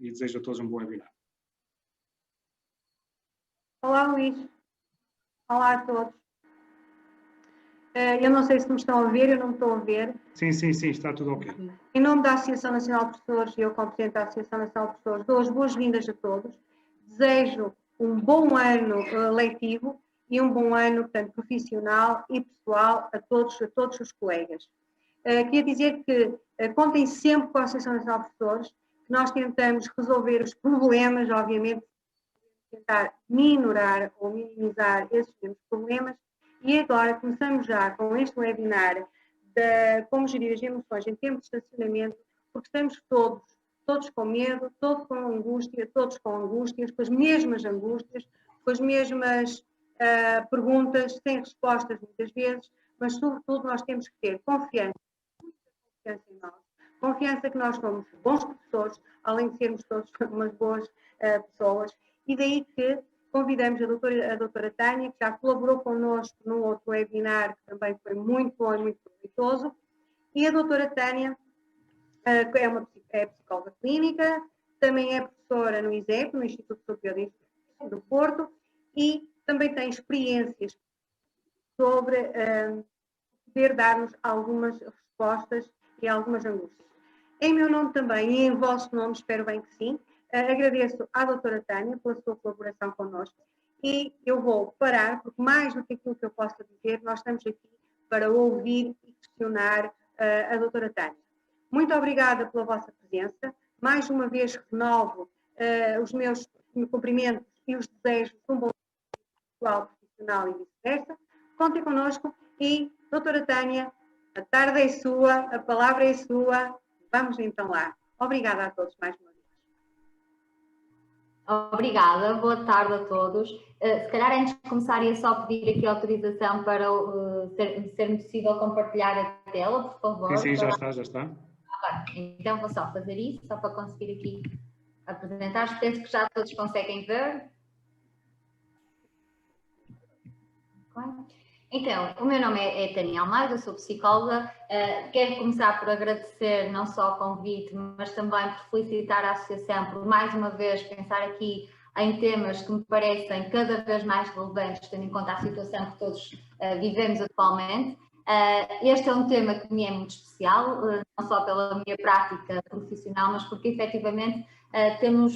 e desejo a todos um bom webinar. Olá, Luís. Olá a todos. Eu não sei se me estão a ver, eu não me estou a ver. Sim, está tudo ok. Em nome da Associação Nacional de Professores, e eu como Presidente da Associação Nacional de Professores, dou as boas-vindas a todos. Desejo um bom ano letivo e um bom ano, portanto, profissional e pessoal a todos os colegas. Queria dizer que contem sempre com a Associação Nacional de Professores, que nós tentamos resolver os problemas, obviamente, tentar minorar ou minimizar esses mesmos problemas. E agora começamos já com este webinar de como gerir as emoções em tempo de estacionamento, porque estamos todos com medo, todos com angústias, com as mesmas angústias, com as mesmas perguntas, sem respostas muitas vezes, mas sobretudo nós temos que ter confiança em nós, confiança que nós somos bons professores, além de sermos todos umas boas pessoas, e daí que convidamos a doutora Tânia, que já colaborou connosco num outro webinar, que também foi muito bom e muito proveitoso, e a doutora Tânia é psicóloga clínica, também é professora no ISEP, no Instituto Superior de Ensino do Porto, e também tem experiências sobre poder dar-nos algumas respostas e algumas angústias. Em meu nome também e em vosso nome, espero bem que sim, agradeço à doutora Tânia pela sua colaboração connosco e eu vou parar, porque mais do que aquilo que eu possa dizer, nós estamos aqui para ouvir e questionar a doutora Tânia. Muito obrigada pela vossa presença. Mais uma vez renovo os meus cumprimentos e os desejos de um bom pessoal, profissional e vice-versa. Contem connosco e, doutora Tânia, a tarde é sua, a palavra é sua. Vamos então lá. Obrigada a todos mais uma vez. Obrigada, boa tarde a todos. Se calhar antes de começar ia só pedir aqui autorização para ser possível compartilhar a tela, por favor. Sim, já está. Então vou só fazer isso, só para conseguir aqui apresentar. Penso que já todos conseguem ver. Então, o meu nome é Tânia Almeida, sou psicóloga. Quero começar por agradecer não só o convite, mas também por felicitar a Associação por mais uma vez pensar aqui em temas que me parecem cada vez mais relevantes, tendo em conta a situação que todos vivemos atualmente. Este é um tema que me é muito especial, não só pela minha prática profissional, mas porque efetivamente temos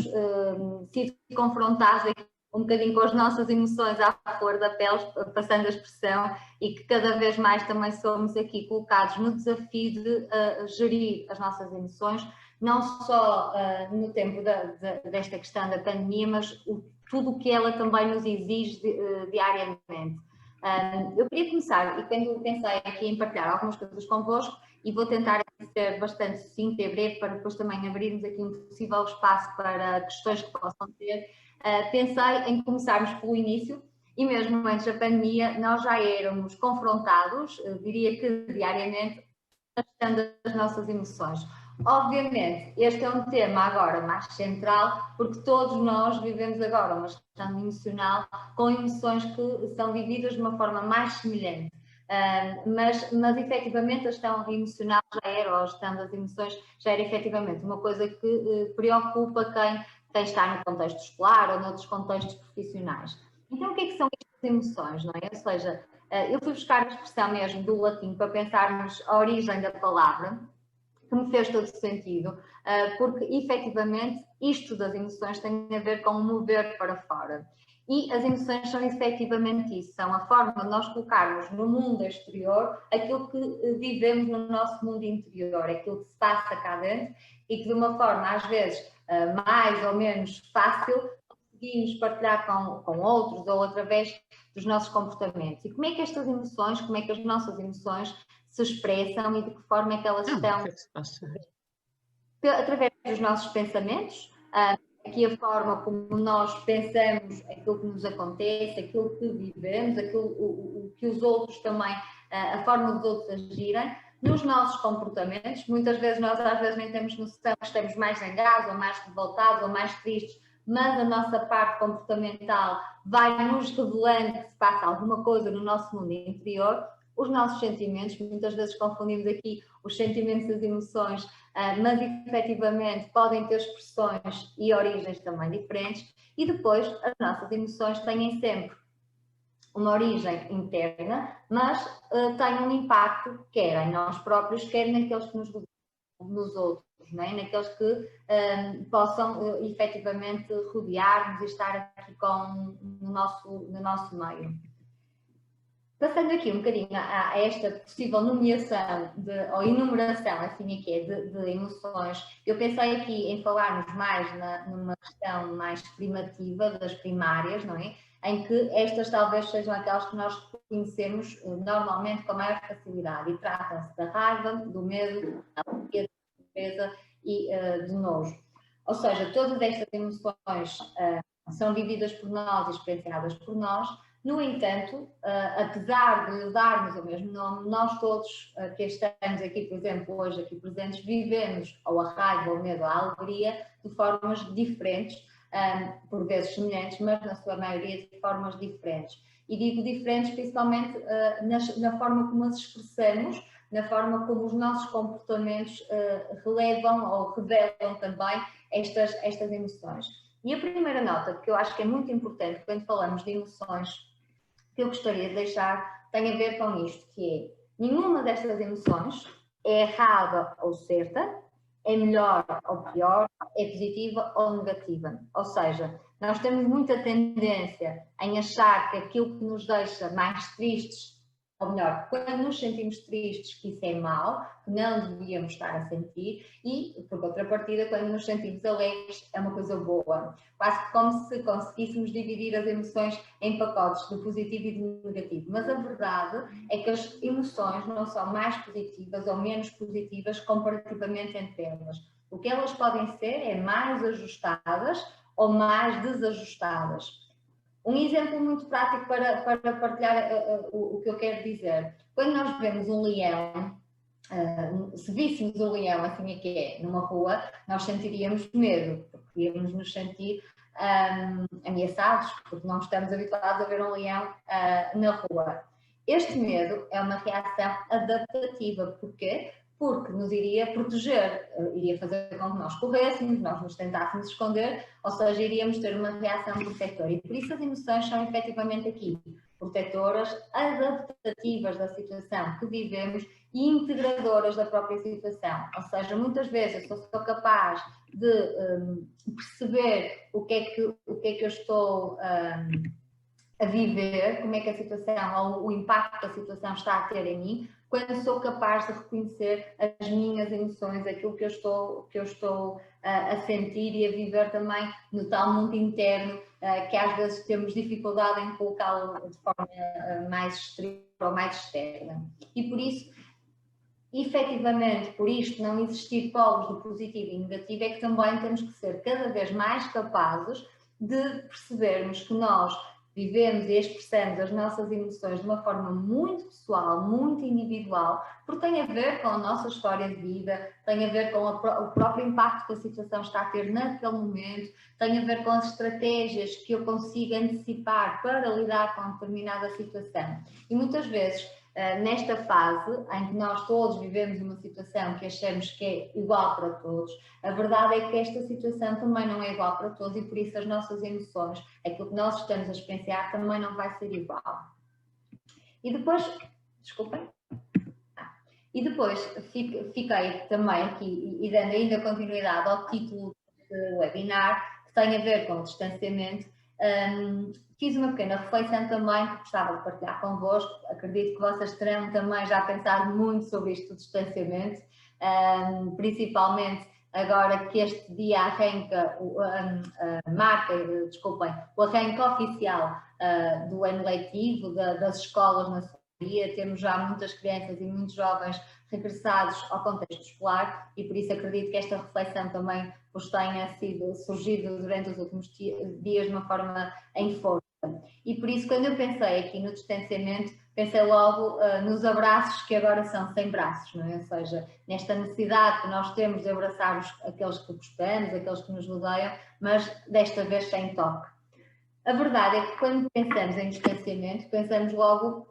sido confrontados aqui um bocadinho com as nossas emoções à flor da pele, passando a expressão, e que cada vez mais também somos aqui colocados no desafio de gerir as nossas emoções, não só no tempo desta questão da pandemia, mas tudo o que ela também nos exige diariamente. Eu queria começar, e quando pensei aqui em partilhar algumas coisas convosco, e vou tentar ser bastante sucinta e breve, para depois também abrirmos aqui um possível espaço para questões que possam ter, pensei em começarmos pelo início, e mesmo antes da pandemia, nós já éramos confrontados, diria que diariamente, a questão das nossas emoções. Obviamente, este é um tema agora mais central, porque todos nós vivemos agora uma questão emocional com emoções que são vividas de uma forma mais semelhante. Mas efetivamente a questão emocional já era, ou a questão das emoções já era efetivamente uma coisa que preocupa quem está no contexto escolar ou noutros contextos profissionais. Então, o que são estas emoções, não é? Ou seja, eu fui buscar a expressão mesmo do latim para pensarmos a origem da palavra, que me fez todo sentido, porque efetivamente isto das emoções tem a ver com o mover para fora. E as emoções são efetivamente isso, são a forma de nós colocarmos no mundo exterior aquilo que vivemos no nosso mundo interior, aquilo que se passa cá dentro e que de uma forma às vezes mais ou menos fácil conseguimos partilhar com outros ou através dos nossos comportamentos. E como é que estas emoções, como é que as nossas emoções se expressam e de que forma é que elas estão? Através dos nossos pensamentos, aqui a forma como nós pensamos aquilo que nos acontece, aquilo que vivemos, o que os outros também, a forma dos outros agirem, nos nossos comportamentos. Muitas vezes nós às vezes nem temos noção que estamos mais zangados, ou mais revoltados, ou mais tristes, mas a nossa parte comportamental vai nos revelando que se passa alguma coisa no nosso mundo interior. os nossos sentimentos. Muitas vezes confundimos aqui os sentimentos e as emoções, mas efetivamente podem ter expressões e origens também diferentes. E depois, as nossas emoções têm sempre uma origem interna, mas têm um impacto quer em nós próprios, quer naqueles que nos rodeiam, nos outros, não é? Naqueles que possam efetivamente rodear-nos e estar aqui no nosso meio. Passando aqui um bocadinho a esta possível nomeação ou enumeração, assim é que é, de emoções, eu pensei aqui em falarmos mais numa questão mais primativa, das primárias, não é? Em que estas talvez sejam aquelas que nós reconhecemos normalmente com maior facilidade, e trata-se da raiva, do medo, da alegria, da tristeza e do nojo. Ou seja, todas estas emoções são vividas por nós e experienciadas por nós. No entanto, apesar de lhe darmos o mesmo nome, nós todos que estamos aqui, por exemplo, hoje aqui presentes, vivemos ou a raiva, ou o medo, ou a alegria de formas diferentes, por vezes semelhantes, mas na sua maioria de formas diferentes. E digo diferentes principalmente na forma como as expressamos, na forma como os nossos comportamentos relevam ou revelam também estas emoções. E a primeira nota que eu acho que é muito importante quando falamos de emoções, que eu gostaria de deixar, tem a ver com isto, que é: nenhuma destas emoções é errada ou certa, é melhor ou pior, é positiva ou negativa. Ou seja, nós temos muita tendência em achar que aquilo que nos deixa mais tristes, ou melhor, quando nos sentimos tristes, que isso é mau, que não devíamos estar a sentir, e, por contrapartida, quando nos sentimos alegres, é uma coisa boa. Quase como se conseguíssemos dividir as emoções em pacotes de positivo e de negativo. Mas a verdade é que as emoções não são mais positivas ou menos positivas comparativamente entre elas. O que elas podem ser é mais ajustadas ou mais desajustadas. Um exemplo muito prático para partilhar o que eu quero dizer. Quando nós vemos um leão, se víssemos um leão, assim é que é, numa rua, nós sentiríamos medo, porque íamos nos sentir ameaçados, porque não estamos habituados a ver um leão na rua. Este medo é uma reação adaptativa. Porquê? Porque nos iria proteger, iria fazer com que nós corrêssemos, nós nos tentássemos esconder, ou seja, iríamos ter uma reação protetora. E por isso as emoções são efetivamente aqui protetoras, adaptativas da situação que vivemos e integradoras da própria situação. Ou seja, muitas vezes eu sou capaz de perceber o que é que eu estou a viver, como é que a situação ou o impacto que a situação está a ter em mim, quando sou capaz de reconhecer as minhas emoções, aquilo que eu estou a sentir e a viver também no tal mundo interno, que às vezes temos dificuldade em colocá-lo de forma mais exterior ou mais externa. E por isso, efetivamente, por isto não existir polos de positivo e negativo, é que também temos que ser cada vez mais capazes de percebermos que nós vivemos e expressamos as nossas emoções de uma forma muito pessoal, muito individual, porque tem a ver com a nossa história de vida, tem a ver com o próprio impacto que a situação está a ter naquele momento, tem a ver com as estratégias que eu consigo antecipar para lidar com determinada situação. E muitas vezes, nesta fase em que nós todos vivemos uma situação que achamos que é igual para todos, a verdade é que esta situação também não é igual para todos e por isso as nossas emoções, aquilo que nós estamos a experienciar também não vai ser igual. E depois, desculpem, e depois fiquei também aqui e dando ainda continuidade ao título do webinar, que tem a ver com o distanciamento. Fiz uma pequena reflexão também que gostava de partilhar convosco. Acredito que vocês terão também já pensado muito sobre isto do distanciamento, principalmente agora que este dia arranca, o arranque oficial do ano letivo das escolas na sua maioria. Temos já muitas crianças e muitos jovens regressados ao contexto escolar e por isso acredito que esta reflexão também vos tenha surgido durante os últimos dias de uma forma em força. E por isso, quando eu pensei aqui no distanciamento, pensei logo nos abraços que agora são sem braços, não é? Ou seja, nesta necessidade que nós temos de abraçar aqueles que gostamos, aqueles que nos rodeiam, mas desta vez sem toque. A verdade é que quando pensamos em distanciamento, pensamos logo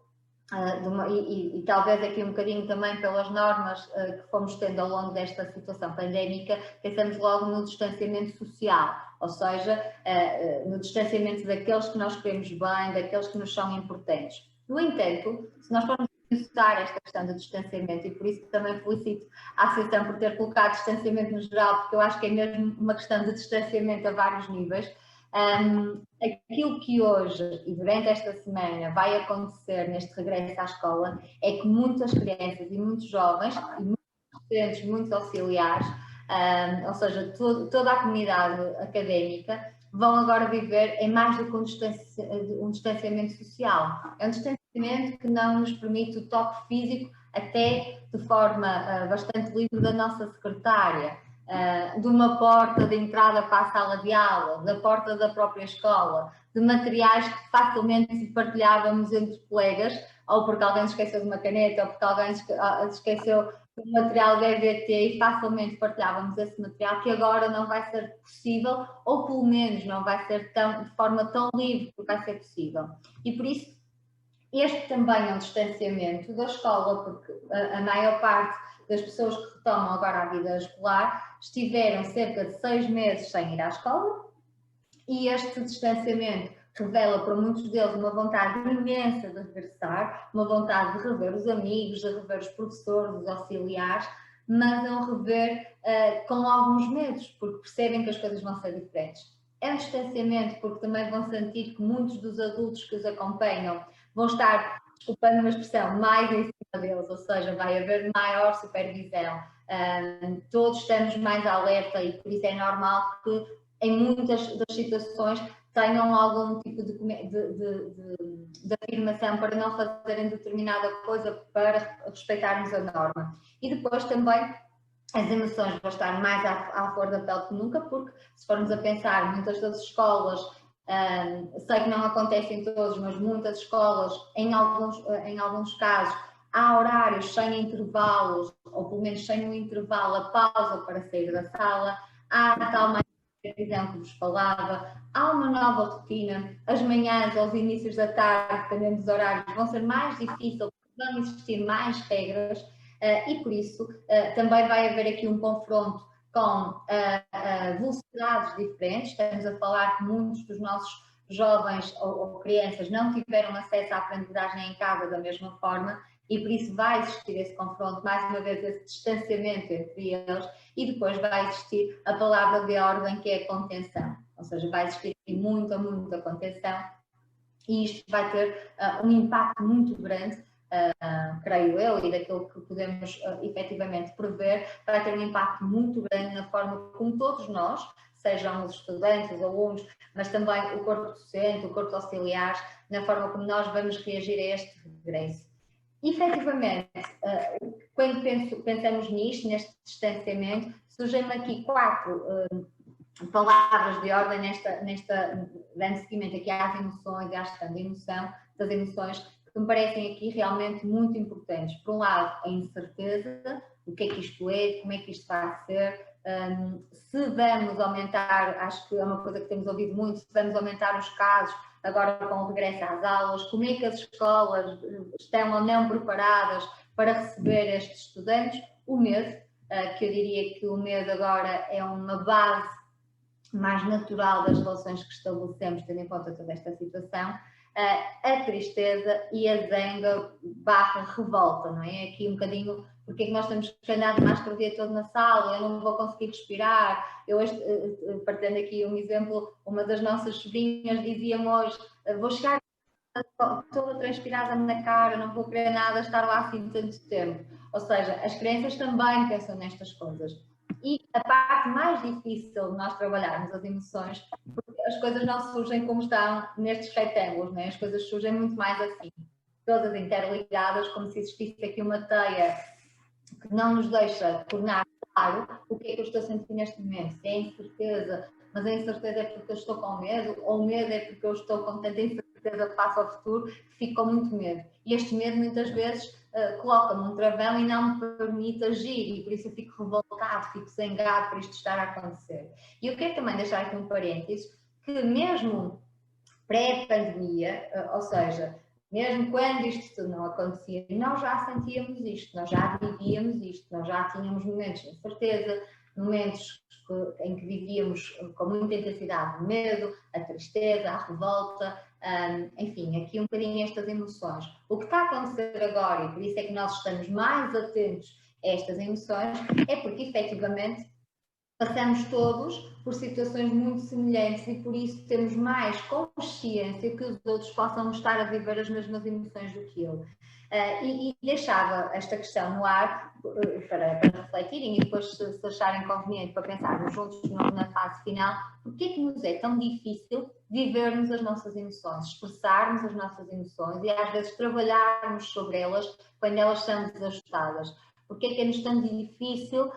e talvez aqui um bocadinho também pelas normas que fomos tendo ao longo desta situação pandémica, pensamos logo no distanciamento social, ou seja, no distanciamento daqueles que nós queremos bem, daqueles que nos são importantes. No entanto, se nós formos estudar esta questão do distanciamento, e por isso também felicito a Associação por ter colocado distanciamento no geral, porque eu acho que é mesmo uma questão de distanciamento a vários níveis. Aquilo que hoje e durante esta semana vai acontecer neste regresso à escola é que muitas crianças e muitos jovens, e muitos estudantes, muitos auxiliares, ou seja, toda a comunidade académica, vão agora viver em mais do que um distanciamento social. É um distanciamento que não nos permite o toque físico, até de forma bastante livre da nossa secretária. De uma porta de entrada para a sala de aula, da porta da própria escola, de materiais que facilmente partilhávamos entre colegas, ou porque alguém esqueceu de uma caneta, ou porque alguém esqueceu de um material GVT e facilmente partilhávamos esse material, que agora não vai ser possível, ou pelo menos não vai ser de forma tão livre que vai ser possível. E por isso, este também é um distanciamento da escola, porque a maior parte das pessoas que retomam agora a vida escolar estiveram cerca de 6 meses sem ir à escola, e este distanciamento revela para muitos deles uma vontade imensa de regressar, uma vontade de rever os amigos, de rever os professores, os auxiliares, mas não rever com alguns medos, porque percebem que as coisas vão ser diferentes. É um distanciamento porque também vão sentir que muitos dos adultos que os acompanham vão estar, desculpando uma expressão, mais em cima deles, ou seja, vai haver maior supervisão, todos estamos mais alerta e por isso é normal que em muitas das situações tenham algum tipo de afirmação para não fazerem determinada coisa, para respeitarmos a norma. E depois também as emoções vão estar mais à flor da pele que nunca, porque se formos a pensar, muitas das escolas, sei que não acontece em todos, mas muitas escolas, em alguns casos, há horários sem intervalos, ou pelo menos sem um intervalo, a pausa para sair da sala, há a tal mais visão que vos falava, há uma nova rotina, as manhãs aos inícios da tarde, dependendo dos horários, vão ser mais difíceis, vão existir mais regras, e por isso também vai haver aqui um confronto com velocidades diferentes. Estamos a falar que muitos dos nossos jovens ou crianças não tiveram acesso à aprendizagem em casa da mesma forma, e por isso vai existir esse confronto, mais uma vez esse distanciamento entre eles, e depois vai existir a palavra de ordem, que é a contenção, ou seja, vai existir muita contenção, e isto vai ter um impacto muito grande, creio eu, e daquilo que podemos efetivamente prever, vai ter um impacto muito grande na forma como todos nós, sejam os estudantes, os alunos, mas também o corpo docente, o corpo auxiliar, na forma como nós vamos reagir a este regresso. Efetivamente, quando pensamos nisto, neste distanciamento, surgem aqui 4 palavras de ordem dando seguimento aqui às emoções e à gestão da emoção, das emoções, que me parecem aqui realmente muito importantes. Por um lado, a incerteza, o que é que isto é, como é que isto vai ser, se vamos aumentar, acho que é uma coisa que temos ouvido muito, se vamos aumentar os casos agora com o regresso às aulas, como é que as escolas estão ou não preparadas para receber estes estudantes, o medo, que eu diria que o medo agora é uma base mais natural das relações que estabelecemos, tendo em conta toda esta situação, a tristeza e a zanga / revolta, não é? Aqui um bocadinho, porque é que nós temos que andar de máscara o dia todo na sala, eu não vou conseguir respirar. Eu, partilhando aqui um exemplo, uma das nossas sobrinhas dizia-me hoje, vou chegar toda transpirada na cara, não vou querer nada estar lá assim tanto tempo. Ou seja, as crianças também pensam nestas coisas. E a parte mais difícil de nós trabalharmos as emoções, porque as coisas não surgem como estão nestes retângulos, né? As coisas surgem muito mais assim, todas interligadas, como se existisse aqui uma teia que não nos deixa tornar claro o que é que eu estou a sentir neste momento. Se é incerteza, mas a incerteza é porque eu estou com medo, ou o medo é porque eu estou com tanta incerteza face ao futuro, que fico com muito medo. E este medo muitas vezes coloca-me um travão e não me permite agir, e por isso eu fico revoltado, fico zangado por isto estar a acontecer. E eu quero também deixar aqui um parênteses, que mesmo pré-pandemia, ou seja, Mesmo quando isto tudo não acontecia, nós já sentíamos isto, nós já vivíamos isto, nós já tínhamos momentos de incerteza, momentos em que vivíamos com muita intensidade o medo, a tristeza, a revolta, enfim, aqui um bocadinho estas emoções. O que está a acontecer agora, e por isso é que nós estamos mais atentos a estas emoções, é porque efetivamente passamos todos por situações muito semelhantes e por isso temos mais consciência que os outros possam estar a viver as mesmas emoções do que eu. E deixava esta questão no ar para refletirem e depois, se acharem conveniente, para pensarmos juntos na fase final, porque é que nos é tão difícil vivermos as nossas emoções, expressarmos as nossas emoções e às vezes trabalharmos sobre elas quando elas são desajustadas. Porque é que é-nos tão difícil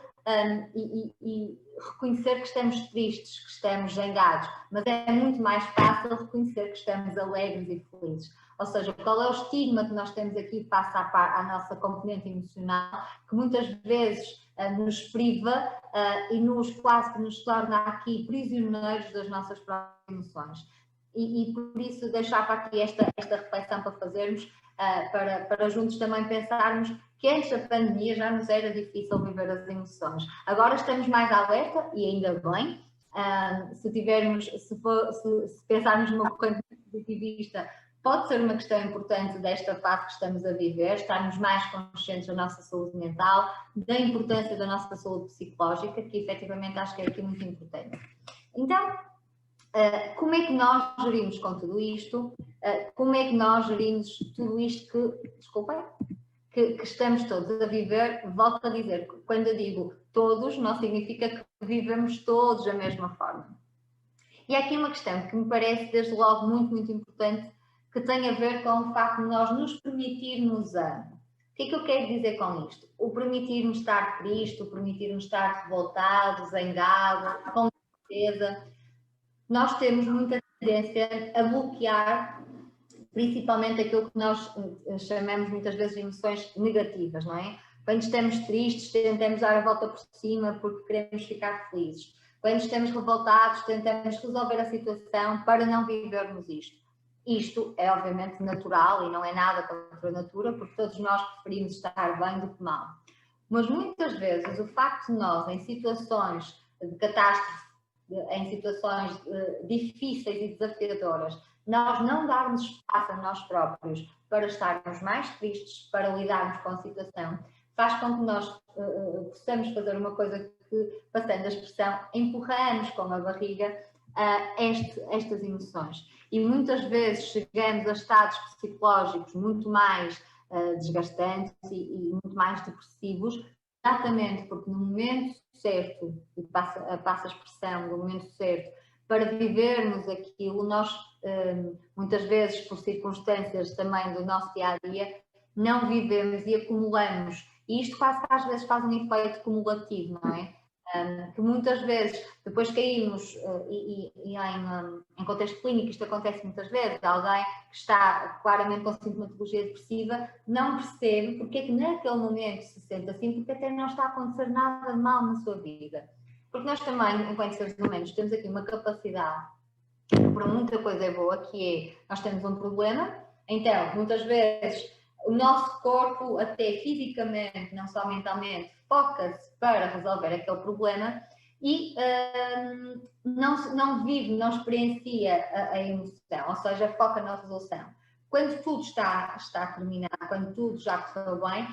e reconhecer que estamos tristes, que estamos zangados, mas é muito mais fácil reconhecer que estamos alegres e felizes. Ou seja, qual é o estigma que nós temos aqui face à nossa componente emocional, que muitas vezes nos priva e quase que nos torna aqui prisioneiros das nossas próprias emoções. E por isso deixava aqui esta reflexão para fazermos, para juntos também pensarmos que antes da pandemia já nos era difícil viver as emoções. Agora estamos mais alerta e ainda bem. Se pensarmos numa corrente positivista, pode ser uma questão importante desta fase que estamos a viver, estarmos mais conscientes da nossa saúde mental, da importância da nossa saúde psicológica, que efetivamente acho que é aqui muito importante. Então, como é que nós gerimos com tudo isto? Como é que nós gerimos tudo isto que estamos todos a viver? Volto a dizer, quando eu digo todos, não significa que vivemos todos da mesma forma. E há aqui uma questão que me parece desde logo muito, muito importante, que tem a ver com o facto de nós nos permitirmos a... O que é que eu quero dizer com isto? O permitirmos estar triste, o permitirmos estar revoltado, zangado, com tristeza. Nós temos muita tendência a bloquear principalmente aquilo que nós chamamos muitas vezes de emoções negativas, não é? Quando estamos tristes, tentamos dar a volta por cima porque queremos ficar felizes. Quando estamos revoltados, tentamos resolver a situação para não vivermos isto. Isto é obviamente natural e não é nada contra a natura, porque todos nós preferimos estar bem do que mal. Mas muitas vezes o facto de nós, em situações de catástrofe, em situações difíceis e desafiadoras, nós não darmos espaço a nós próprios para estarmos mais tristes, para lidarmos com a situação, faz com que nós possamos fazer uma coisa que, passando a expressão, empurramos com a barriga estas emoções. E muitas vezes chegamos a estados psicológicos muito mais desgastantes e muito mais depressivos, exatamente porque no momento certo, e passa a expressão do momento certo, para vivermos aquilo, nós muitas vezes por circunstâncias também do nosso dia-a-dia, não vivemos e acumulamos. E isto quase que às vezes faz um efeito cumulativo, não é? Que muitas vezes, depois caímos, em contexto clínico isto acontece muitas vezes, alguém que está claramente com sintomatologia depressiva não percebe porque é que naquele momento se sente assim, porque até não está a acontecer nada mal na sua vida. Porque nós também, enquanto seres humanos, temos aqui uma capacidade, para muita coisa é boa, que é, nós temos um problema, então, muitas vezes, o nosso corpo, até fisicamente, não só mentalmente, foca-se para resolver aquele problema e não vive, não experiencia a emoção, ou seja, foca na resolução. Quando tudo está terminado, quando tudo já correu bem,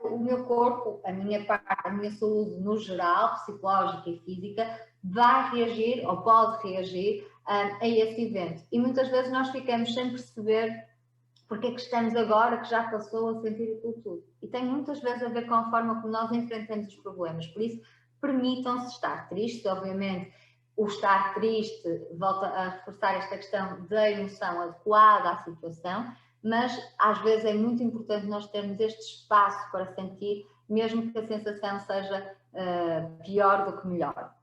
o meu corpo, a minha saúde no geral, psicológica e física, vai reagir ou pode reagir a esse evento. E muitas vezes nós ficamos sem perceber porque é que estamos agora, que já passou, a sentir aquilo tudo. E tem muitas vezes a ver com a forma como nós enfrentamos os problemas. Por isso, permitam-se estar tristes. Obviamente, o estar triste volta a reforçar esta questão da emoção adequada à situação, mas às vezes é muito importante nós termos este espaço para sentir, mesmo que a sensação seja pior do que melhor.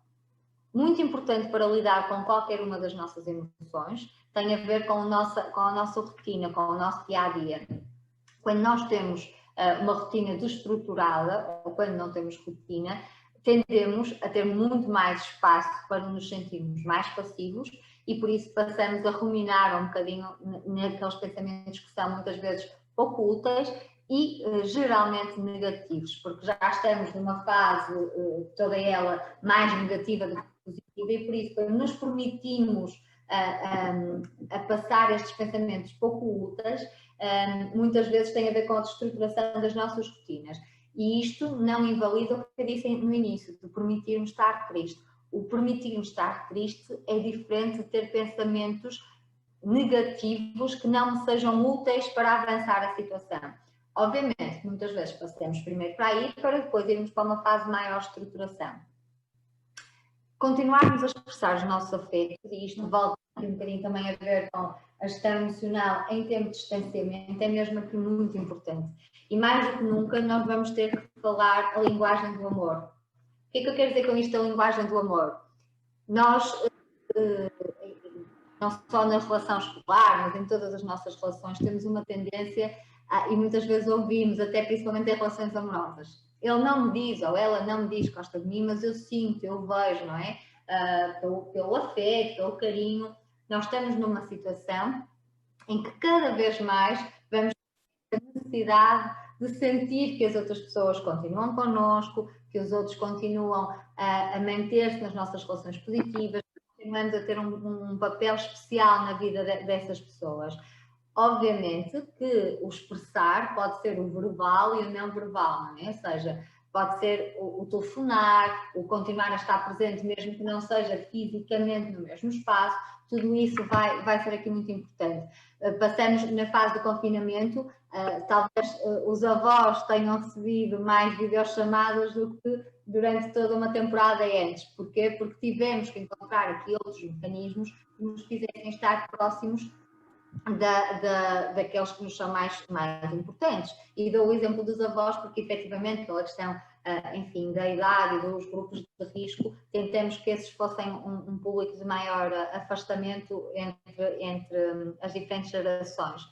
Muito importante para lidar com qualquer uma das nossas emoções, tem a ver com a nossa rotina, com o nosso dia-a-dia. Quando nós temos uma rotina desestruturada, ou quando não temos rotina, tendemos a ter muito mais espaço para nos sentirmos mais passivos e por isso passamos a ruminar um bocadinho naqueles pensamentos que são muitas vezes pouco úteis e geralmente negativos, porque já estamos numa fase, toda ela, mais negativa do que positiva e por isso, quando nos permitimos a passar estes pensamentos pouco úteis, muitas vezes tem a ver com a destruturação das nossas rotinas. E isto não invalida o que eu disse no início, de permitirmos estar triste. O permitirmos estar triste é diferente de ter pensamentos negativos que não me sejam úteis para avançar a situação. Obviamente, muitas vezes passamos primeiro para aí, para depois irmos para uma fase de maior estruturação. Continuarmos a expressar os nossos afetos, e isto volta um bocadinho também a ver com a gestão emocional em tempo de distanciamento, é mesmo aqui muito importante. E mais do que nunca nós vamos ter que falar a linguagem do amor. O que é que eu quero dizer com isto, a linguagem do amor? Nós, não só na relação escolar, mas em todas as nossas relações, temos uma tendência, e muitas vezes ouvimos, até principalmente em relações amorosas, ele não me diz, ou ela não me diz que gosta de mim, mas eu sinto, eu vejo, não é? Pelo afeto, pelo carinho. Nós estamos numa situação em que cada vez mais vamos ter a necessidade de sentir que as outras pessoas continuam connosco, que os outros continuam a manter-se nas nossas relações positivas, continuamos a ter um papel especial na vida dessas pessoas. Obviamente que o expressar pode ser o verbal e o não verbal, não é? Ou seja, pode ser o telefonar, o continuar a estar presente, mesmo que não seja fisicamente no mesmo espaço, tudo isso vai ser aqui muito importante. Passamos na fase do confinamento, talvez os avós tenham recebido mais videochamadas do que durante toda uma temporada antes. Porquê? Porque tivemos que encontrar aqui outros mecanismos que nos fizessem estar próximos daqueles que nos são mais importantes. E dou o exemplo dos avós, porque efetivamente pela questão, enfim, da idade e dos grupos de risco, tentamos que esses fossem um público de maior afastamento entre as diferentes gerações.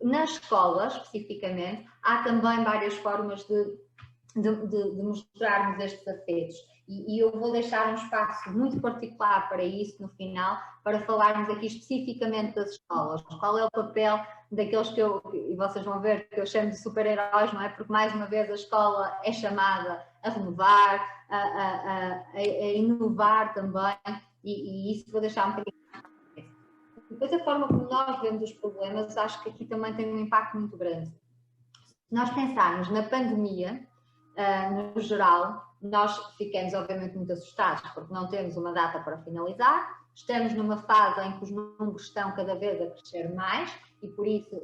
Na escola, especificamente, há também várias formas de mostrarmos estes afetos. E eu vou deixar um espaço muito particular para isso no final, para falarmos aqui especificamente das escolas. Qual é o papel daqueles e vocês vão ver que eu chamo de super-heróis, não é? Porque mais uma vez a escola é chamada a renovar, a inovar também, e isso vou deixar um bocadinho. Depois a forma como nós vemos os problemas, acho que aqui também tem um impacto muito grande. Se nós pensarmos na pandemia, no geral, nós ficamos obviamente muito assustados porque não temos uma data para finalizar, estamos numa fase em que os números estão cada vez a crescer mais e por isso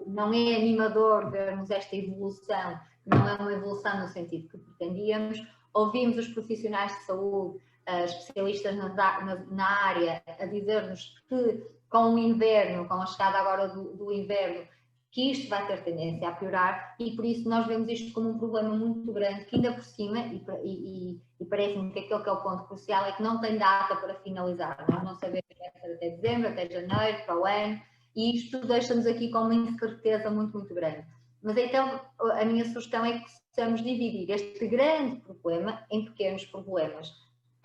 não é animador vermos esta evolução, que não é uma evolução no sentido que pretendíamos. Ouvimos os profissionais de saúde, especialistas na área, a dizer-nos que com o inverno, com a chegada agora do inverno, que isto vai ter tendência a piorar e por isso nós vemos isto como um problema muito grande que ainda por cima, e parece-me que aquele que é o ponto crucial é que não tem data para finalizar. Nós não sabemos se vai ser até dezembro, até janeiro, para o ano, e isto deixa-nos aqui com uma incerteza muito, muito grande. Mas então a minha sugestão é que possamos dividir este grande problema em pequenos problemas,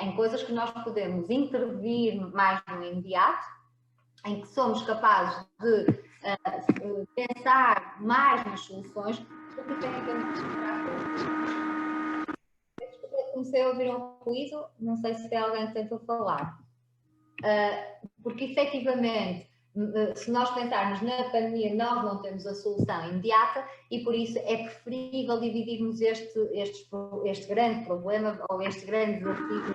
em coisas que nós podemos intervir mais no imediato, em que somos capazes de pensar mais nas soluções do que tem a ver com comecei a ouvir um ruído, não sei se alguém tentou falar, porque efetivamente se nós pensarmos na pandemia nós não temos a solução imediata e por isso é preferível dividirmos este grande problema ou este grande desafio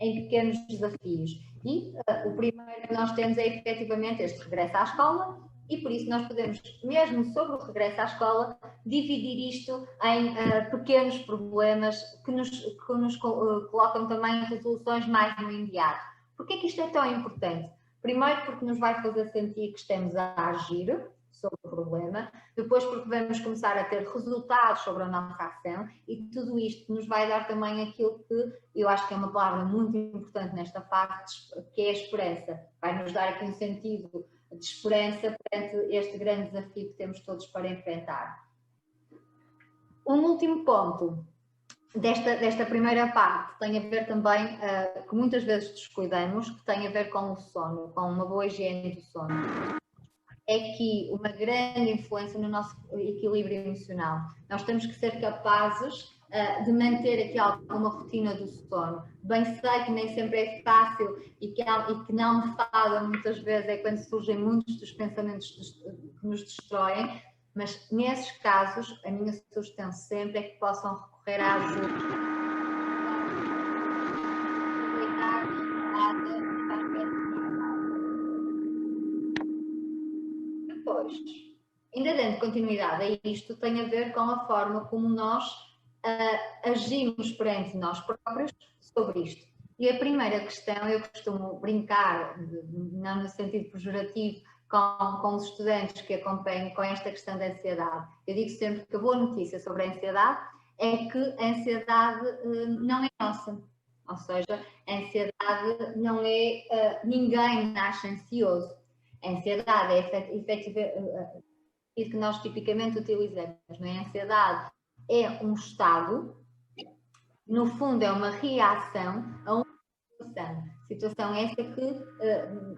em pequenos desafios. E o primeiro que nós temos é efetivamente este regresso à escola e por isso nós podemos, mesmo sobre o regresso à escola, dividir isto em pequenos problemas que nos colocam também resoluções mais no imediato. Porquê que isto é tão importante? Primeiro porque nos vai fazer sentir que estamos a agir sobre o problema, depois porque vamos começar a ter resultados sobre a nossa ação e tudo isto nos vai dar também aquilo que eu acho que é uma palavra muito importante nesta fase, que é a esperança. Vai nos dar aqui um sentido de esperança perante este grande desafio que temos todos para enfrentar. Um último ponto, desta primeira parte tem a ver também, que muitas vezes descuidamos, que tem a ver com o sono, com uma boa higiene do sono. É aqui uma grande influência no nosso equilíbrio emocional. Nós temos que ser capazes de manter aqui alguma rotina do sono. Bem sei que nem sempre é fácil e que não me fala muitas vezes é quando surgem muitos dos pensamentos que nos destroem, mas nesses casos a minha sugestão sempre é que possam recorrer à ajuda. Depois, ainda dando continuidade a isto, tem a ver com a forma como nós agimos perante nós próprios sobre isto. E a primeira questão, eu costumo brincar, não no sentido pejorativo, com os estudantes que acompanham com esta questão da ansiedade. Eu digo sempre que a boa notícia sobre a ansiedade é que a ansiedade não é nossa. Ou seja, a ansiedade não é... ninguém nasce ansioso. A ansiedade é efetivamente isso que nós tipicamente utilizamos. Não é? A ansiedade é um estado, no fundo é uma reação a uma situação. Situação essa que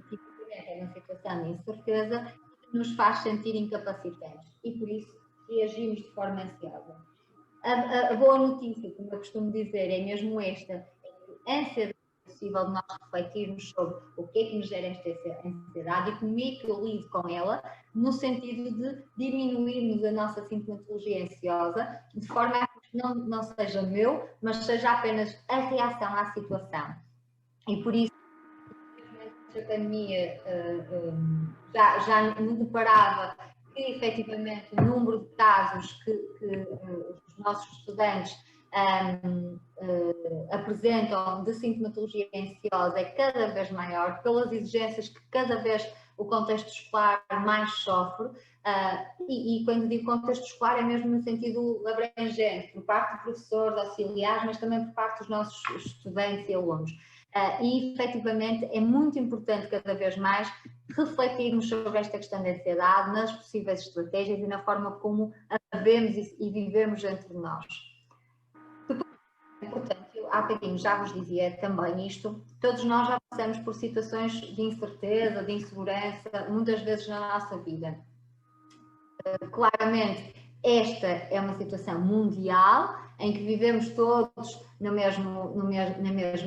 tipicamente é uma situação de incerteza que nos faz sentir incapacitados e por isso reagimos de forma ansiosa. A boa notícia, como eu costumo dizer, é mesmo esta, é que a ansiedade é possível de nós refletirmos sobre o que é que nos gera esta ansiedade e como é que eu lido com ela, no sentido de diminuirmos a nossa sintomatologia ansiosa, de forma a que não seja meu, mas seja apenas a reação à situação. E por isso, a pandemia já me deparava que, efetivamente, o número de casos que os nossos estudantes apresentam de sintomatologia ansiosa é cada vez maior, pelas exigências que cada vez o contexto escolar mais sofre, e quando digo contexto escolar é mesmo no sentido abrangente, por parte de professores, auxiliares, mas também por parte dos nossos estudantes e alunos. E, efetivamente, é muito importante cada vez mais refletirmos sobre esta questão da ansiedade, nas possíveis estratégias e na forma como a vemos e vivemos entre nós. Portanto, há bocadinho já vos dizia também isto, todos nós já passamos por situações de incerteza, de insegurança, muitas vezes na nossa vida. Claramente, esta é uma situação mundial, em que vivemos todos na mesma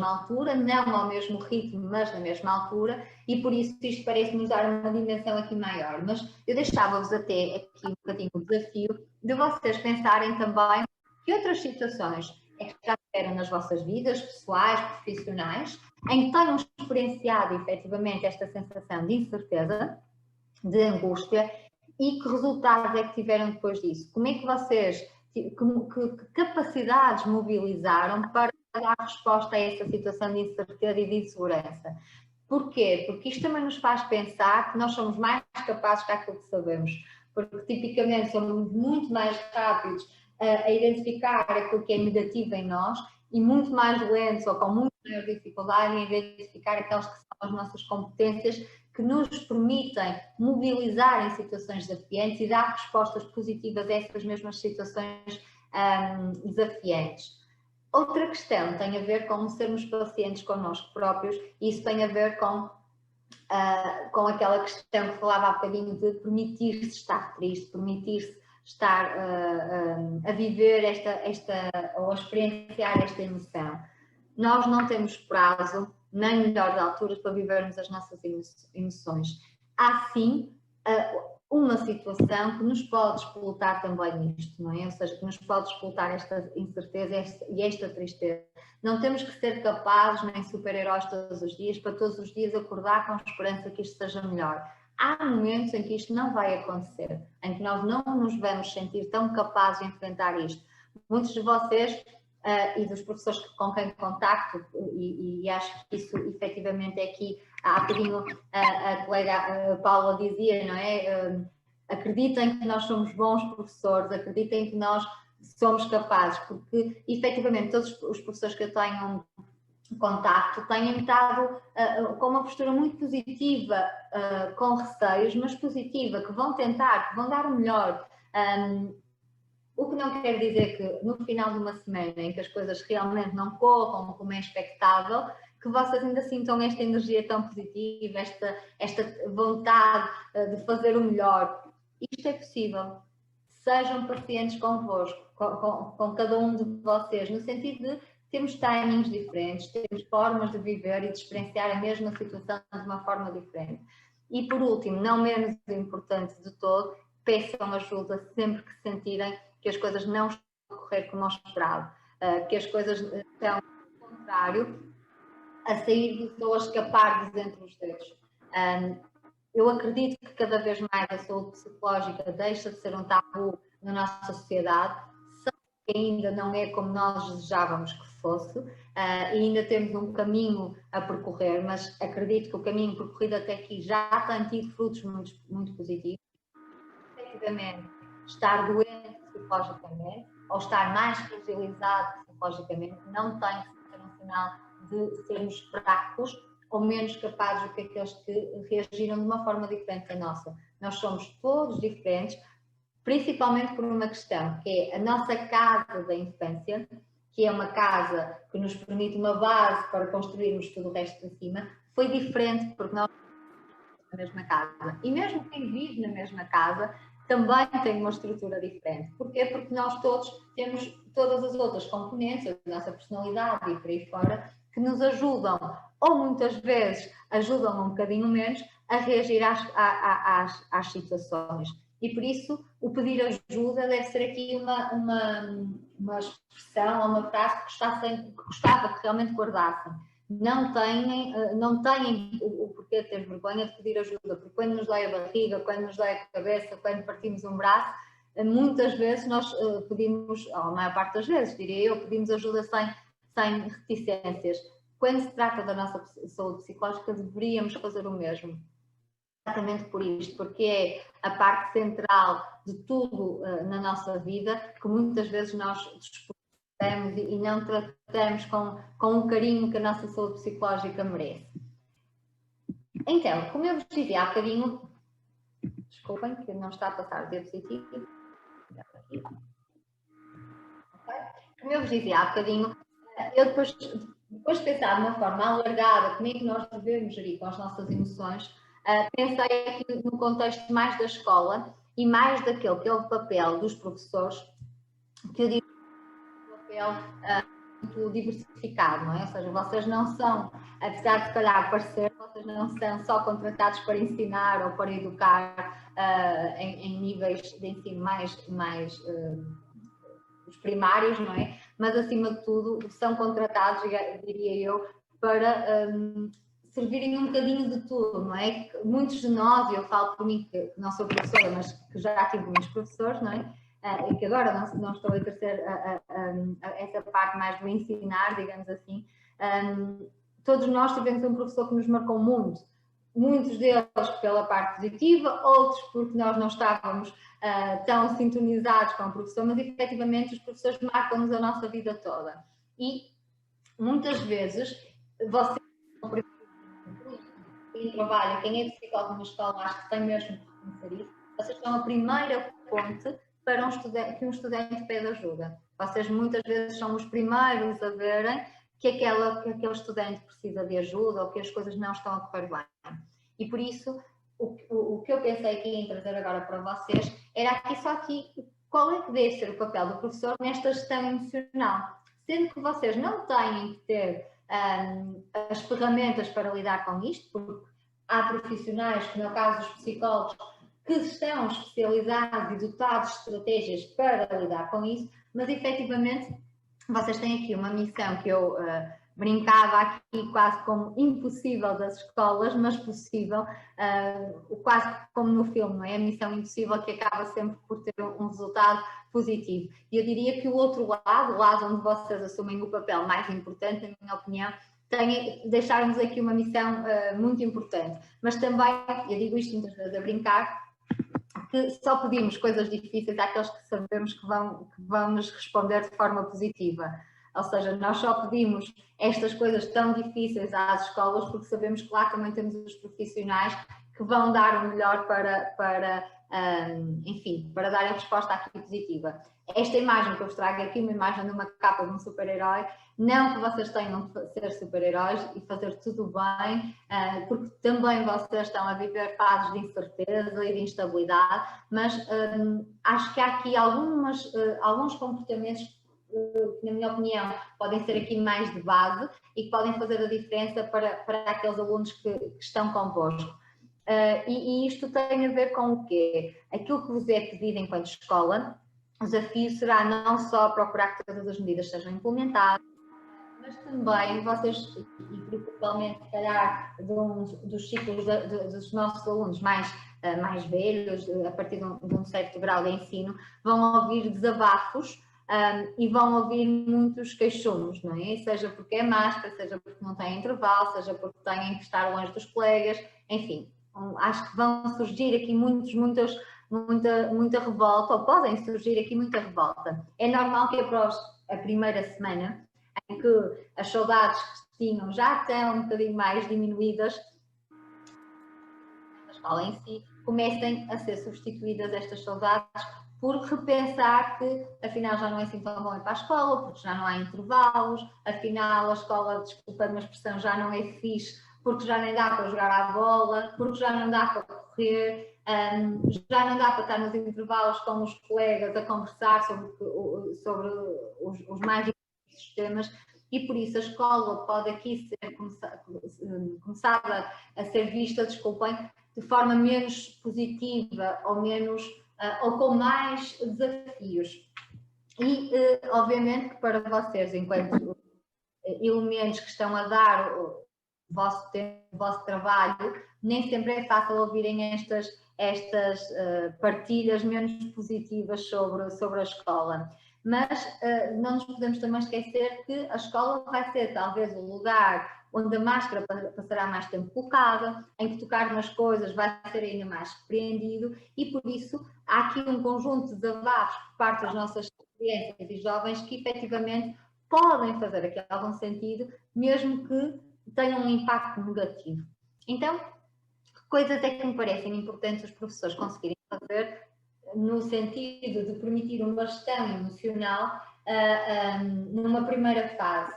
altura, não ao mesmo ritmo, mas na mesma altura, e por isso isto parece-nos dar uma dimensão aqui maior. Mas eu deixava-vos até aqui um bocadinho o desafio de vocês pensarem também que outras situações é que já tiveram nas vossas vidas, pessoais, profissionais, em que tenham experienciado efetivamente esta sensação de incerteza, de angústia, e que resultados é que tiveram depois disso? Como é que vocês, que capacidades mobilizaram para dar resposta a essa situação de incerteza e de insegurança? Porquê? Porque isto também nos faz pensar que nós somos mais capazes que aquilo que sabemos, porque tipicamente somos muito mais rápidos a identificar aquilo que é negativo em nós e muito mais lentos ou com muito maior dificuldade em identificar aquelas que são as nossas competências que nos permitem mobilizar em situações desafiantes e dar respostas positivas a essas mesmas situações desafiantes. Outra questão tem a ver com sermos pacientes connosco próprios e isso tem a ver com aquela questão que falava há bocadinho de permitir-se estar triste, permitir-se estar a viver ou a experienciar esta emoção. Nós não temos prazo, nem melhores alturas para vivermos as nossas emoções. Há sim uma situação que nos pode explotar também nisto, não é? Ou seja, que nos pode explotar esta incerteza e esta tristeza. Não temos que ser capazes nem super-heróis todos os dias, para todos os dias acordar com esperança que isto seja melhor. Há momentos em que isto não vai acontecer, em que nós não nos vamos sentir tão capazes de enfrentar isto. Muitos de vocês e dos professores com quem contacto, e acho que isso efetivamente é aqui, há bocadinho a colega Paula dizia, não é? Acreditem que nós somos bons professores, acreditem que nós somos capazes, porque efetivamente todos os professores que eu tenho contacto têm estado com uma postura muito positiva, com receios, mas positiva, que vão tentar, que vão dar o melhor. O que não quer dizer que no final de uma semana em que as coisas realmente não corram como é expectável, que vocês ainda sintam esta energia tão positiva, esta vontade de fazer o melhor. Isto é possível. Sejam pacientes convosco, com cada um de vocês, no sentido de temos timings diferentes, temos formas de viver e de experienciar a mesma situação de uma forma diferente. E por último, não menos importante de todo, peçam ajuda sempre que sentirem que as coisas não estão a correr como esperado, que as coisas estão, ao contrário, a sair de pessoas escapar entre os dedos. Eu acredito que cada vez mais a saúde psicológica deixa de ser um tabu na nossa sociedade, que ainda não é como nós desejávamos que fosse, e ainda temos um caminho a percorrer, mas acredito que o caminho percorrido até aqui já tem tido frutos muito, muito positivos. Efetivamente, estar doente psicologicamente ou estar mais fragilizado psicologicamente não tem que ser um sinal de sermos fracos ou menos capazes do que aqueles que reagiram de uma forma diferente da nossa. Nós somos todos diferentes, principalmente por uma questão, que é a nossa casa da infância, que é uma casa que nos permite uma base para construirmos tudo o resto de cima, foi diferente porque nós vivemos na mesma casa. E mesmo quem vive na mesma casa também tem uma estrutura diferente. Porquê? Porque nós todos temos todas as outras componentes da nossa personalidade e por aí fora que nos ajudam, ou muitas vezes ajudam um bocadinho menos, a reagir às situações. E por isso o pedir ajuda deve ser aqui uma expressão ou uma frase que gostava que realmente guardassem. Não têm o porquê de ter vergonha de pedir ajuda, porque quando nos dói a barriga, quando nos dói a cabeça, quando partimos um braço, muitas vezes nós pedimos, ou a maior parte das vezes, diria eu, pedimos ajuda sem reticências. Quando se trata da nossa saúde psicológica, deveríamos fazer o mesmo. Exatamente por isto, porque é a parte central de tudo na nossa vida que muitas vezes nós despertamos e não tratamos com o carinho que a nossa saúde psicológica merece. Então, como eu vos dizia há bocadinho, desculpem que não está a passar o diapositivo. Como eu vos dizia há bocadinho, eu depois de pensar de uma forma alargada como é que nós devemos gerir com as nossas emoções, pensei aqui no contexto mais da escola e mais daquele que é o papel dos professores, que eu digo um papel muito diversificado, não é? Ou seja, vocês não são, apesar de se calhar parecer, vocês não são só contratados para ensinar ou para educar em níveis de ensino mais os primários, não é? Mas acima de tudo são contratados, diria eu, para servirem um bocadinho de tudo, não é? Muitos de nós, e eu falo por mim que não sou professora, mas que já tive muitos professores, não é? E que agora não estou a exercer essa parte mais do ensinar, digamos assim. Todos nós tivemos um professor que nos marcou muito. Muitos deles pela parte positiva, outros porque nós não estávamos tão sintonizados com o professor, mas efetivamente os professores marcam-nos a nossa vida toda. E muitas vezes, vocês, quem trabalha, quem é psicólogo numa escola, acho que tem mesmo que reconhecer isso, vocês são a primeira ponte para que um estudante pede ajuda. Vocês muitas vezes são os primeiros a verem que aquele estudante precisa de ajuda ou que as coisas não estão a correr bem. E por isso, o que eu pensei aqui em trazer agora para vocês era qual é que deve ser o papel do professor nesta gestão emocional. Sendo que vocês não têm que ter as ferramentas para lidar com isto, porque há profissionais, como é o caso dos psicólogos, que estão especializados e dotados de estratégias para lidar com isso, mas efetivamente vocês têm aqui uma missão que eu brincava aqui quase como impossível das escolas, mas possível, quase como no filme, não é? A missão impossível que acaba sempre por ter um resultado positivo. E eu diria que o outro lado, o lado onde vocês assumem o papel mais importante, na minha opinião, deixar-nos aqui uma missão muito importante. Mas também, eu digo isto muitas vezes a brincar, que só pedimos coisas difíceis àqueles que sabemos que vão nos responder de forma positiva. Ou seja, nós só pedimos estas coisas tão difíceis às escolas porque sabemos que lá também temos os profissionais que vão dar o melhor para enfim, para darem resposta aqui positiva. Esta imagem que eu vos trago aqui, uma imagem de uma capa de um super-herói, não que vocês tenham de ser super-heróis e fazer tudo bem, porque também vocês estão a viver fases de incerteza e de instabilidade, mas acho que há aqui alguns comportamentos que, na minha opinião, podem ser aqui mais de base e que podem fazer a diferença para aqueles alunos que estão convosco. E isto tem a ver com o quê? Aquilo que vos é pedido enquanto escola, o desafio será não só procurar que todas as medidas sejam implementadas, mas também vocês, e principalmente, se calhar, dos ciclos dos nossos alunos mais velhos, a partir de um certo grau de ensino, vão ouvir desabafos e vão ouvir muitos queixumes, não é? Seja porque é máscara, seja porque não têm intervalo, seja porque têm que estar longe dos colegas, enfim. Acho que vão surgir aqui muita revolta, ou podem surgir aqui muita revolta. É normal que após a primeira semana, em que as saudades que tinham já estão um bocadinho mais diminuídas, a escola em si, comecem a ser substituídas estas saudades por repensar que afinal já não é assim tão bom ir para a escola, porque já não há intervalos, afinal a escola, desculpa a expressão, já não é fixe, porque já nem dá para jogar à bola, porque já não dá para correr, já não dá para estar nos intervalos com os colegas a conversar sobre os mais diferentes temas, e por isso a escola pode aqui ser começada a ser vista, desculpem, de forma menos positiva ou com mais desafios. E, obviamente, que para vocês, enquanto elementos que estão a dar o vosso tempo, o vosso trabalho, nem sempre é fácil ouvirem estas partilhas menos positivas sobre a escola. Mas não nos podemos também esquecer que a escola vai ser talvez o lugar onde a máscara passará mais tempo colocada, em que tocar nas coisas vai ser ainda mais compreendido, e por isso há aqui um conjunto de desabafos por parte das nossas crianças e jovens que efetivamente podem fazer aqui algum sentido, mesmo que tenham um impacto negativo. Então, que coisas é que me parecem importantes os professores conseguirem fazer no sentido de permitir uma gestão emocional numa primeira fase?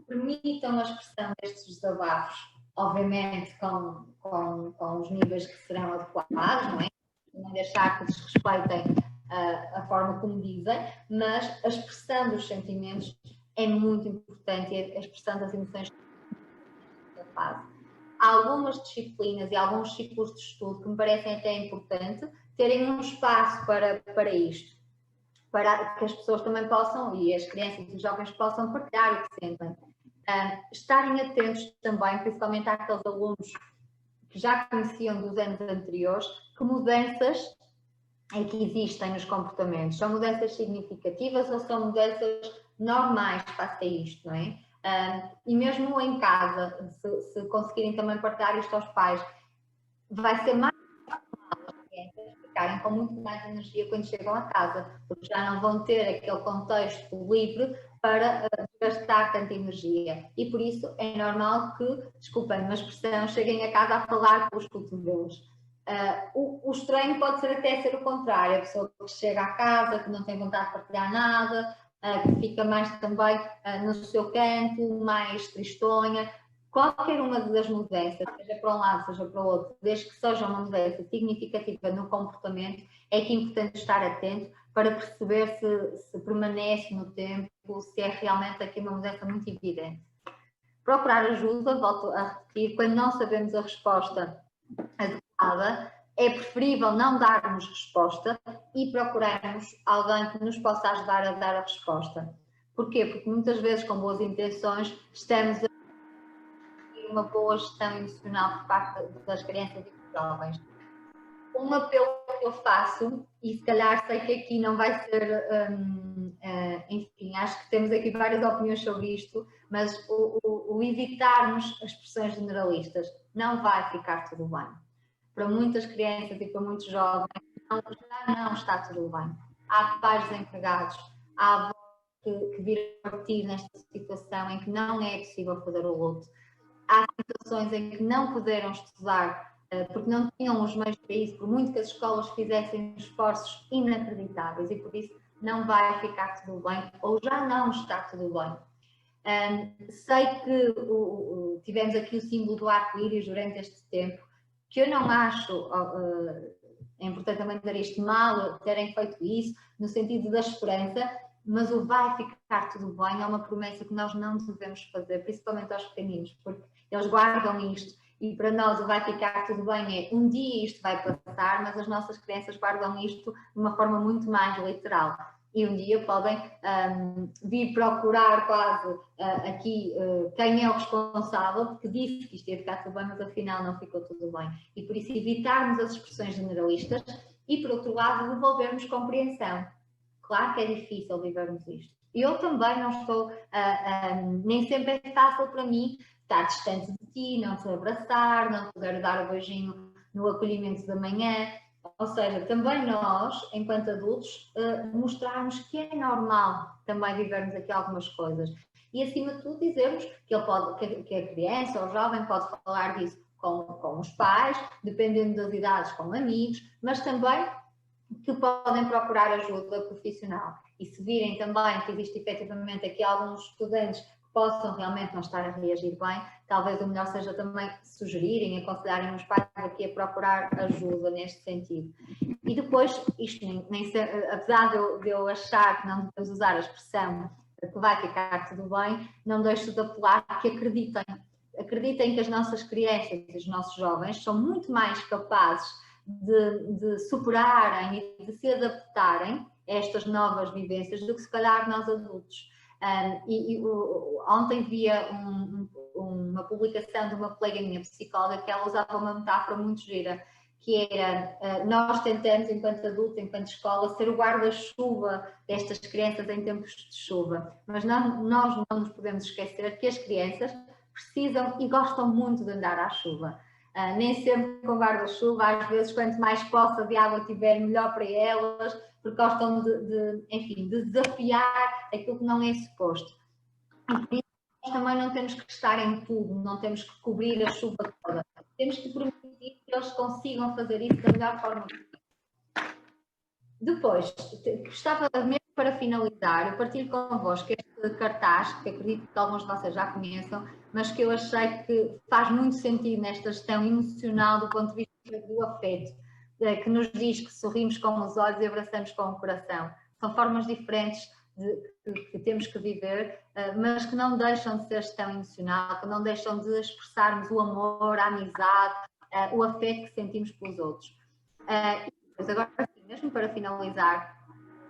Permitam a expressão destes desabafos, obviamente com os níveis que serão adequados, não é? Não deixar que desrespeitem a forma como dizem, mas a expressão dos sentimentos é muito importante, e a expressão das emoções da fase. Há algumas disciplinas e alguns ciclos de estudo que me parecem até importante terem um espaço para isto, para que as pessoas também possam, e as crianças e os jovens possam partilhar o que sentem. Estarem atentos também, principalmente àqueles alunos que já conheciam dos anos anteriores, que mudanças é que existem nos comportamentos. São mudanças significativas ou são mudanças normais face a isto, não é? E mesmo em casa, se conseguirem também partilhar isto aos pais, vai ser mais normal as crianças ficarem com muito mais energia quando chegam a casa, porque já não vão ter aquele contexto livre para gastar tanta energia. E por isso é normal que, desculpem uma expressão, cheguem a casa a falar com os cotovelos. O estranho pode até ser o contrário, a pessoa que chega à casa, que não tem vontade de partilhar nada, que fica mais também no seu canto, mais tristonha. Qualquer uma das mudanças, seja para um lado, seja para o outro, desde que seja uma mudança significativa no comportamento, é que é importante estar atento para perceber se permanece no tempo, se é realmente aqui uma mudança muito evidente. Procurar ajuda, volto a repetir, quando não sabemos a resposta adequada, é preferível não darmos resposta e procurarmos alguém que nos possa ajudar a dar a resposta. Porquê? Porque muitas vezes, com boas intenções, estamos a ter uma boa gestão emocional por parte das crianças e dos jovens. Um apelo que eu faço, e se calhar sei que aqui não vai ser, enfim, acho que temos aqui várias opiniões sobre isto, mas o evitarmos as expressões generalistas, não vai ficar tudo bem. Para muitas crianças e para muitos jovens, já não está tudo bem. Há pais desempregados, há avós que viram partir nesta situação em que não é possível fazer o luto. Há situações em que não puderam estudar porque não tinham os meios para isso, por muito que as escolas fizessem esforços inacreditáveis, e por isso não vai ficar tudo bem, ou já não está tudo bem. Sei que tivemos aqui o símbolo do arco-íris durante este tempo, que eu não acho, é importante também dizer isto, mal terem feito isso, no sentido da esperança, mas o vai ficar tudo bem é uma promessa que nós não devemos fazer, principalmente aos pequeninos, porque eles guardam isto, e para nós o vai ficar tudo bem é um dia isto vai passar, mas as nossas crianças guardam isto de uma forma muito mais literal. E um dia podem vir procurar quase aqui quem é o responsável, porque disse que isto ia ficar tudo bem, mas afinal não ficou tudo bem. E por isso evitarmos as expressões generalistas e, por outro lado, devolvermos compreensão. Claro que é difícil vivermos isto. Eu também não estou, nem sempre é fácil para mim estar distante de ti, não te abraçar, não poder dar o beijinho no acolhimento da manhã. Ou seja, também nós, enquanto adultos, mostrarmos que é normal também vivermos aqui algumas coisas. E, acima de tudo, dizermos que, que a criança ou o jovem pode falar disso com os pais, dependendo das idades, com amigos, mas também que podem procurar ajuda profissional. E se virem também que existe efetivamente aqui alguns estudantes que possam realmente não estar a reagir bem, talvez o melhor seja também sugerirem, aconselharem os pais aqui a procurar ajuda neste sentido. E depois, isto apesar de eu achar que não devemos usar a expressão que vai ficar tudo bem, não deixo de apelar que acreditem que as nossas crianças e os nossos jovens são muito mais capazes de superarem e de se adaptarem a estas novas vivências do que se calhar nós adultos. Ontem via uma publicação de uma colega minha psicóloga que ela usava uma metáfora muito gira, que era nós tentamos, enquanto adultos, enquanto escola, ser o guarda-chuva destas crianças em tempos de chuva, mas nós não nos podemos esquecer que as crianças precisam e gostam muito de andar à chuva. Nem sempre com guarda-chuva, às vezes quanto mais poça de água tiver, melhor para elas, porque gostam de desafiar aquilo que não é suposto. E nós também não temos que estar em tudo, não temos que cobrir a chuva toda. Temos que permitir que eles consigam fazer isso da melhor forma possível. Depois, gostava mesmo para finalizar, eu partilho convosco este cartaz, que acredito que alguns de vocês já conheçam, mas que eu achei que faz muito sentido nesta gestão emocional do ponto de vista do afeto, que nos diz que sorrimos com os olhos e abraçamos com o coração. São formas diferentes que temos que viver, mas que não deixam de ser gestão emocional, que não deixam de expressarmos o amor, a amizade, o afeto que sentimos pelos outros. Mas agora, mesmo para finalizar,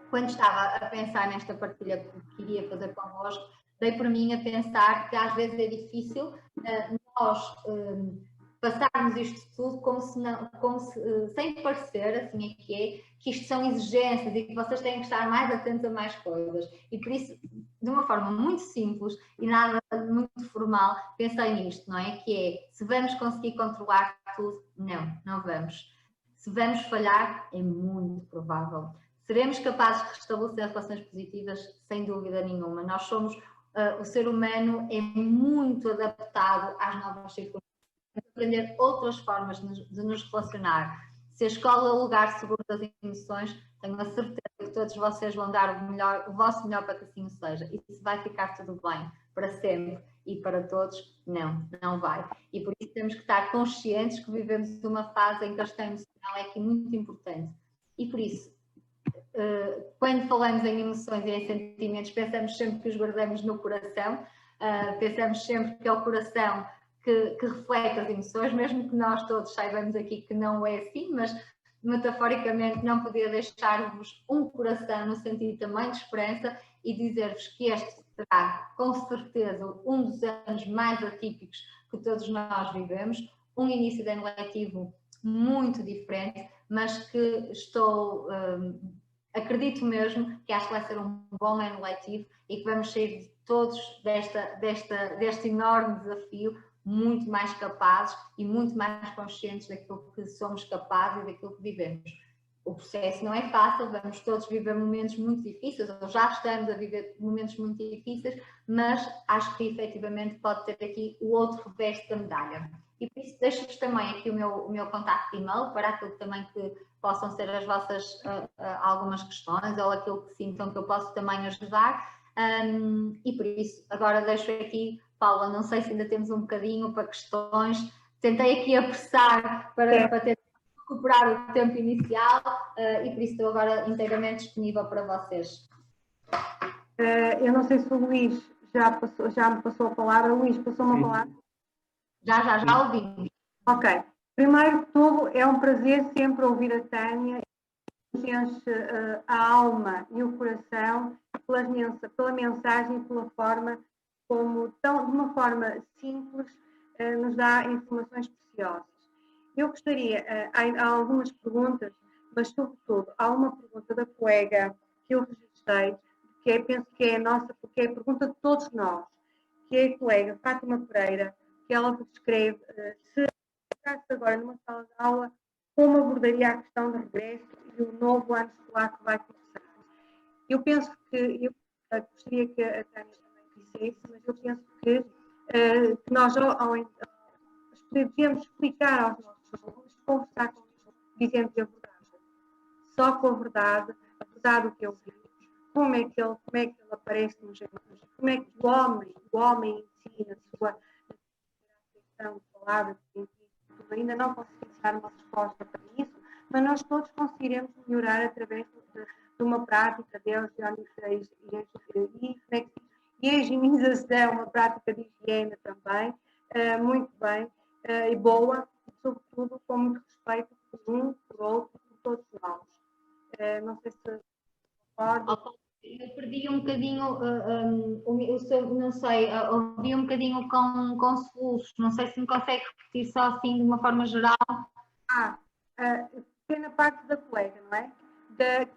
quando estava a pensar nesta partilha que queria fazer convosco, dei por mim a pensar que às vezes é difícil nós passarmos isto tudo sem parecer, assim é que isto são exigências e que vocês têm que estar mais atentos a mais coisas. E por isso, de uma forma muito simples e nada muito formal, pensei nisto, não é? Que é, se vamos conseguir controlar tudo? Não vamos. Se vamos falhar, é muito provável. Seremos capazes de restabelecer relações positivas? Sem dúvida nenhuma. Nós somos, o ser humano é muito adaptado às novas circunstâncias. Aprender outras formas de nos relacionar. Se a escola é o lugar seguro das emoções, tenho a certeza que todos vocês vão dar o vosso melhor para que assim seja. E se vai ficar tudo bem para sempre e para todos, não vai. E por isso temos que estar conscientes que vivemos uma fase em que a gestão emocional é aqui muito importante. E por isso, quando falamos em emoções e em sentimentos, pensamos sempre que os guardamos no coração, pensamos sempre que é o coração que reflete as emoções, mesmo que nós todos saibamos aqui que não é assim, mas metaforicamente não podia deixar-vos um coração no sentido também de esperança e dizer-vos que este será com certeza um dos anos mais atípicos que todos nós vivemos, um início de ano letivo muito diferente, mas que acredito mesmo que acho que vai ser um bom ano letivo e que vamos sair de todos deste enorme desafio muito mais capazes e muito mais conscientes daquilo que somos capazes e daquilo que vivemos. O processo não é fácil, vamos todos viver momentos muito difíceis, ou já estamos a viver momentos muito difíceis, mas acho que efetivamente pode ter aqui o outro revés da medalha. E e por isso deixo-vos também aqui o meu contacto de e-mail para aquilo também que possam ser as vossas algumas questões ou aquilo que sintam que eu posso também ajudar. E por isso, agora deixo aqui, Paula, não sei se ainda temos um bocadinho para questões. Tentei aqui apressar para tentar recuperar o tempo inicial e por isso estou agora inteiramente disponível para vocês. Eu não sei se o Luís já me passou a palavra. Luís, passou-me a palavra? Já ouvimos. Ok. Primeiro de tudo, é um prazer sempre ouvir a Tânia, enche a alma e o coração pela mensagem e pela forma como, de uma forma simples, nos dá informações preciosas. Eu gostaria, há algumas perguntas, mas sobretudo há uma pergunta da colega que eu registrei, que penso que é a nossa, porque é a pergunta de todos nós, que é a colega Fátima Pereira, que ela descreve, se ficasse agora numa sala de aula, como abordaria a questão do regresso e o novo ano escolar que vai começar. Eu penso que, eu gostaria que a Tânia também dissesse, mas eu penso que nós devemos explicar aos nossos alunos, conversar com eles, dizendo a verdade. Só com a verdade do que eu vi, como é que ele aparece nos alunos, como é que o homem em si, na sua afeição de palavras, ainda não conseguimos dar uma resposta para isso, mas nós todos conseguiremos melhorar através de uma prática de higienização, uma prática de higiene também, muito bem, e boa, e sobretudo com muito respeito por um, por outro, por todos nós. Não sei se concordo. Eu perdi um bocadinho, não sei, ouvi um bocadinho com soluços, não sei se me consegue repetir só assim de uma forma geral. Pequena parte da colega, não é?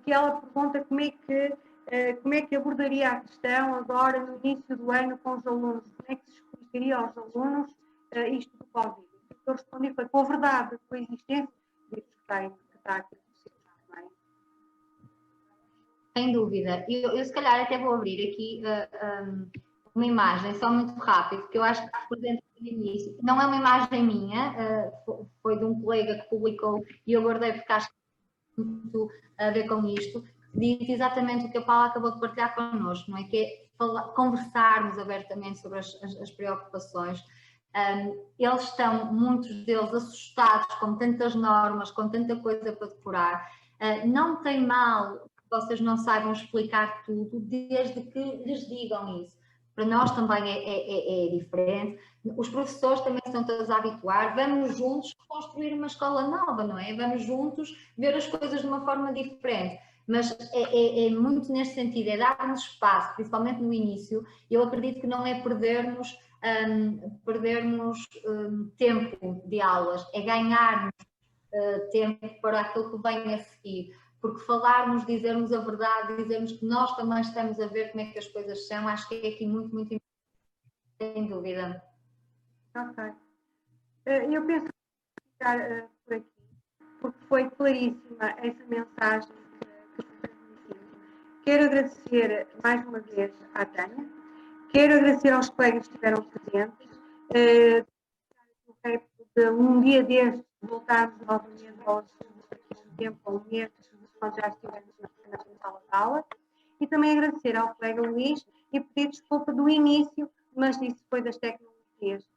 Que ela pergunta como é que abordaria a questão agora no início do ano com os alunos, como é que se explicaria aos alunos isto do Covid. O que eu respondi foi com a verdade, com a existência disso que está aqui. Sem dúvida. Eu se calhar até vou abrir aqui uma imagem, só muito rápido, que eu acho que representa o início. Não é uma imagem minha, foi de um colega que publicou e eu guardei porque acho que tem muito a ver com isto. Diz exatamente o que a Paula acabou de partilhar connosco, não é? Que é conversarmos abertamente sobre as preocupações. Eles estão, muitos deles, assustados com tantas normas, com tanta coisa para decorar. Não tem mal vocês não saibam explicar tudo, desde que lhes digam isso. Para nós também é diferente. Os professores também estão todos a habituar. Vamos juntos construir uma escola nova, não é? Vamos juntos ver as coisas de uma forma diferente. Mas é muito neste sentido, é dar-nos espaço, principalmente no início. Eu acredito que não é perdermos tempo de aulas, é ganharmos tempo para aquilo que vem a seguir. Porque falarmos, dizermos a verdade, dizermos que nós também estamos a ver como é que as coisas são, acho que é aqui muito, muito importante, sem dúvida. Ok. Eu penso que vou ficar por aqui, porque foi claríssima essa mensagem que transmitimos. Quero agradecer mais uma vez à Tânia, quero agradecer aos colegas que estiveram presentes, de um dia destes voltarmos novamente aos tempo, ao mês, nós já estivemos na sala de aula, e também agradecer ao colega Luís e pedir desculpa do início, mas isso foi das tecnologias.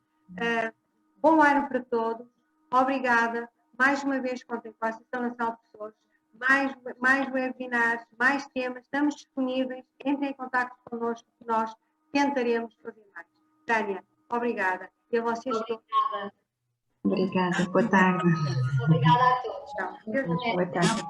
Bom ano para todos, obrigada, mais uma vez contem com a Associação Nacional de Professores, mais webinars, mais temas, estamos disponíveis, entrem em contato connosco, que nós tentaremos fazer mais. Tânia, obrigada. E a vocês todos. Obrigada, boa tarde. Obrigada a todos. Boa tarde.